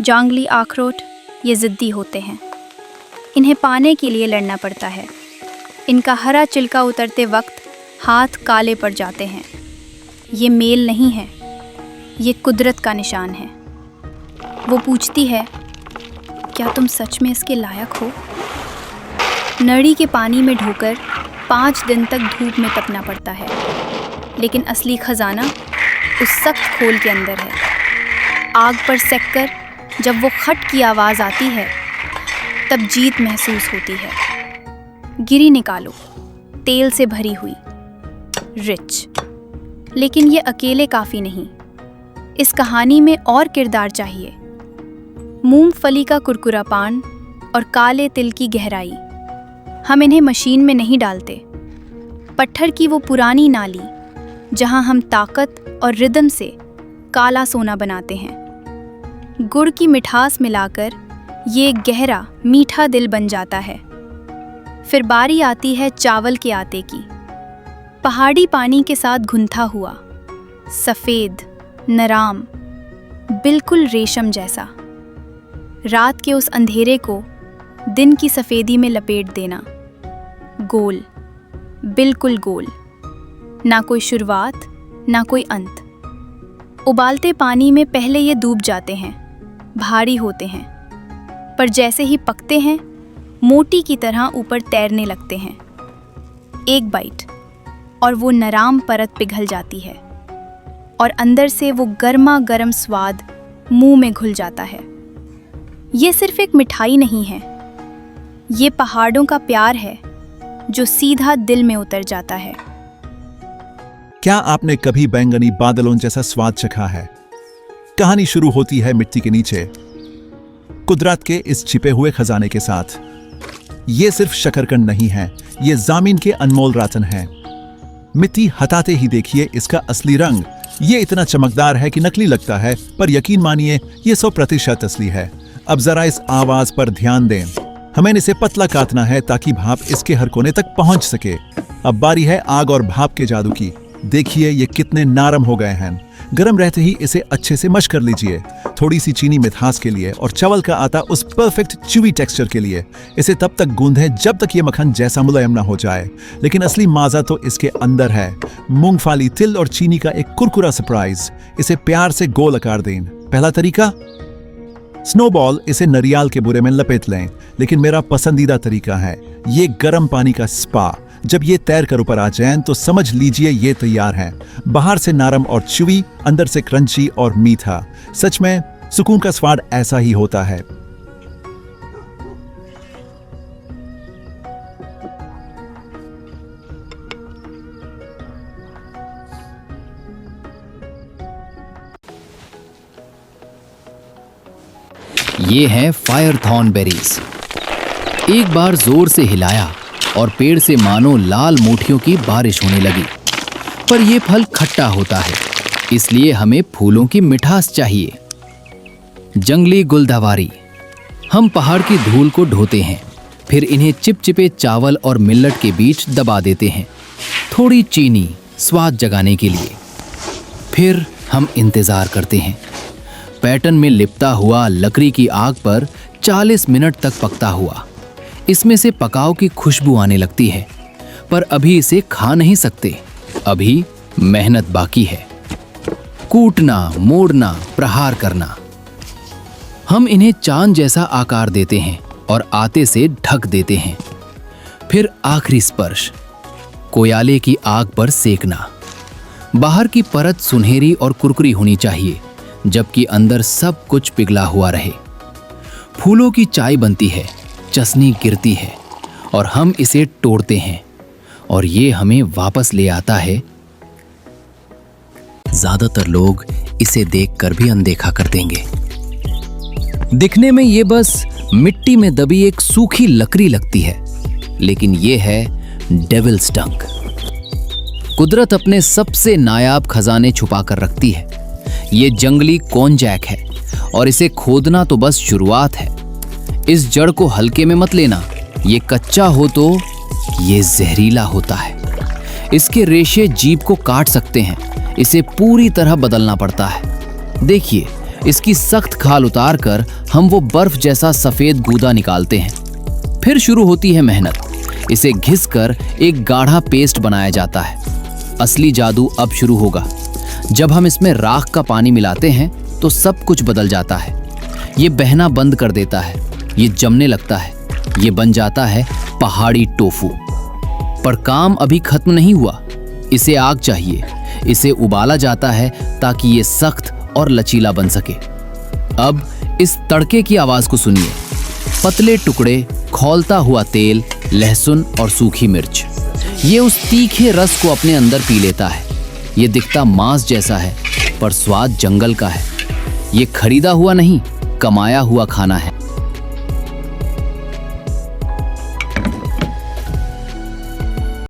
जांगली अखरोट ये ज़िद्दी होते हैं। इन्हें पाने के लिए लड़ना पड़ता है। इनका हरा छिलका उतरते वक्त हाथ काले पड़ जाते हैं। ये मेल नहीं है, ये कुदरत का निशान है। वो पूछती है, क्या तुम सच में इसके लायक हो? नड़ी के पानी में ढोकर 5 दिन तक धूप में तपना पड़ता है, लेकिन असली खजाना उस सख्त खोल के अंदर है। आग पर सेककर जब वो खट की आवाज़ आती है, तब जीत महसूस होती है। गिरी निकालो, तेल से भरी हुई, रिच। लेकिन ये अकेले काफ़ी नहीं, इस कहानी में और किरदार चाहिए। मूंगफली का कुरकुरापन और काले तिल की गहराई। हम इन्हें मशीन में नहीं डालते। पत्थर की वो पुरानी नाली जहां हम ताकत और रिदम से काला सोना बनाते हैं। गुड़ की मिठास मिलाकर ये गहरा मीठा दिल बन जाता है। फिर बारी आती है चावल के आटे की। पहाड़ी पानी के साथ घुंथा हुआ, सफ़ेद, नराम, बिल्कुल रेशम जैसा। रात के उस अंधेरे को दिन की सफ़ेदी में लपेट देना। गोल, बिल्कुल गोल, ना कोई शुरुआत ना कोई अंत। उबालते पानी में पहले ये डूब जाते हैं, भारी होते हैं, पर जैसे ही पकते हैं मोटी की तरह ऊपर तैरने लगते हैं। एक बाइट और वो नराम परत पिघल जाती है और अंदर से वो गर्मा गर्म स्वाद मुंह में घुल जाता है। ये सिर्फ एक मिठाई नहीं है, ये पहाड़ों का प्यार है जो सीधा दिल में उतर जाता है। क्या आपने कभी बैंगनी बादलों जैसा स्वाद चखा है? कहानी शुरू होती है मिट्टी के नीचे, कुदरत के इस छिपे हुए खजाने के साथ। ये सिर्फ शकरकंद नहीं है, ये ज़मीन के अनमोल रत्न है। मिट्टी हटाते ही देखिए इसका असली रंग। ये इतना चमकदार है कि नकली लगता है, पर यकीन मानिए ये 100% असली है। अब जरा इस आवाज पर ध्यान दें। हमें इसे पतला काटना है ताकि भाप इसके हर कोने तक पहुंच सके। अब बारी है आग और भाप के जादू की। देखिए ये कितने नरम हो गए हैं। गर्म रहते ही इसे अच्छे से मश कर लीजिए। थोड़ी सी चीनी मिठास के लिए और चावल का आटा उस परफेक्ट च्यूवी टेक्सचर के लिए। इसे तब तक गूंदें जब तक ये मक्खन जैसा मुलायम ना हो जाए। लेकिन असली मजा तो इसके अंदर है। मूंगफली, तिल और चीनी का एक कुरकुरा सरप्राइज। इसे प्यार से गोल आकार दें। पहला तरीका, स्नोबॉल। इसे नारियल के बुरे में लपेट लें। लेकिन मेरा पसंदीदा तरीका है ये गर्म पानी का स्पा। जब ये तैर कर ऊपर आ जाएं तो समझ लीजिए ये तैयार है। बाहर से नरम और च्यूवी, अंदर से क्रंची और मीठा। सच में सुकून का स्वाद ऐसा ही होता है। ये हैं फायर थॉर्न बेरीज। एक बार जोर से हिलाया और पेड़ से मानो लाल मोतियों की बारिश होने लगी। पर यह फल खट्टा होता है, इसलिए हमें फूलों की मिठास चाहिए। जंगली गुलदावरी। हम पहाड़ की धूल को ढोते हैं, फिर इन्हें चिपचिपे चावल और मिल्लट के बीच दबा देते हैं, थोड़ी चीनी स्वाद जगाने के लिए। फिर हम इंतजार करते हैं। पैटर्न में लिपटा हुआ लकड़ी की आग पर 40 मिनट तक पकता हुआ। इसमें से पकाव की खुशबू आने लगती है, पर अभी इसे खा नहीं सकते। अभी मेहनत बाकी है। कूटना, मोड़ना, प्रहार करना। हम इन्हें चांद जैसा आकार देते हैं और आटे से ढक देते हैं। फिर आखिरी स्पर्श, कोयले की आग पर सेकना। बाहर की परत सुनहरी और कुरकुरी होनी चाहिए, जबकि अंदर सब कुछ पिघला हुआ रहे। फूलों की चाय बनती है, चसनी गिरती है और हम इसे तोड़ते हैं और ये हमें वापस ले आता है। ज्यादातर लोग इसे देखकर भी अनदेखा कर देंगे। दिखने में ये बस मिट्टी में दबी एक सूखी लकड़ी लगती है, लेकिन ये है डेविल्स डंक। कुदरत अपने सबसे नायाब खजाने छुपा कर रखती है। ये जंगली कोनजैक है और इसे खोदना तो बस शुरुआत है। इस जड़ को हल्के में मत लेना, ये कच्चा हो तो ये जहरीला होता है। इसके रेशे जीभ को काट सकते हैं, इसे पूरी तरह बदलना पड़ता है। देखिए इसकी सख्त खाल उतारकर हम वो बर्फ जैसा सफेद गूदा निकालते हैं। फिर शुरू होती है मेहनत। इसे घिसकर एक गाढ़ा पेस्ट बनाया जाता है। असली जादू अब शुरू होगा। जब हम इसमें राख का पानी मिलाते हैं तो सब कुछ बदल जाता है। ये बहना बंद कर देता है, ये जमने लगता है, ये बन जाता है पहाड़ी टोफू। पर काम अभी खत्म नहीं हुआ। इसे आग चाहिए, इसे उबाला जाता है ताकि ये सख्त और लचीला बन सके। अब इस तड़के की आवाज को सुनिए। पतले टुकड़े, खौलता हुआ तेल, लहसुन और सूखी मिर्च। ये उस तीखे रस को अपने अंदर पी लेता है। ये दिखता मांस जैसा है पर स्वाद जंगल का है। ये खरीदा हुआ नहीं, कमाया हुआ खाना है।